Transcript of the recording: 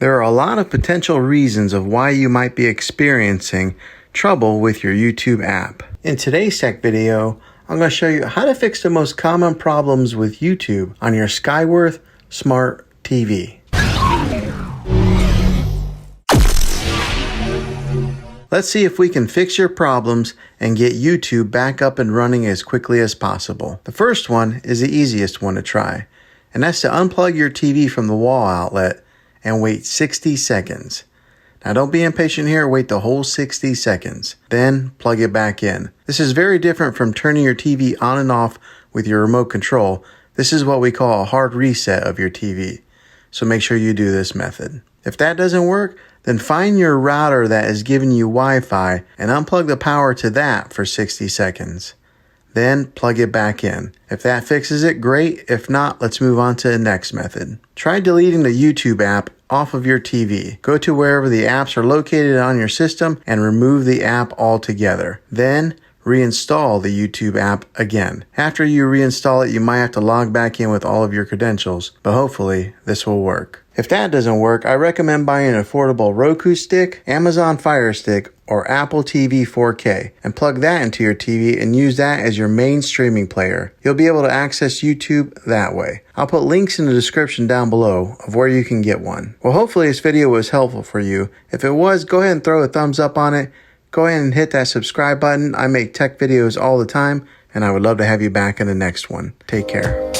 There are a lot of potential reasons of why you might be experiencing trouble with your YouTube app. In today's tech video, I'm going to show you how to fix the most common problems with YouTube on your Skyworth Smart TV. Let's see if we can fix your problems and get YouTube back up and running as quickly as possible. The first one is the easiest one to try, and that's to unplug your TV from the wall outlet and wait 60 seconds. Now don't be impatient here, wait the whole 60 seconds. Then plug it back in. This is very different from turning your TV on and off with your remote control. This is what we call a hard reset of your TV. So make sure you do this method. If that doesn't work, then find your router that is giving you Wi-Fi and unplug the power to that for 60 seconds. Then plug it back in. If that fixes it, great. If not, let's move on to the next method. Try deleting the YouTube app off of your TV. Go to wherever the apps are located on your system and remove the app altogether. Then reinstall the YouTube app again. After you reinstall it, you might have to log back in with all of your credentials, but hopefully this will work. If that doesn't work, I recommend buying an affordable Roku stick, Amazon Fire Stick, or Apple TV 4K and plug that into your TV and use that as your main streaming player. You'll be able to access YouTube that way. I'll put links in the description down below of where you can get one. Well, hopefully this video was helpful for you. If it was, go ahead and throw a thumbs up on it. Go ahead and hit that subscribe button. I make tech videos all the time, and I would love to have you back in the next one. Take care.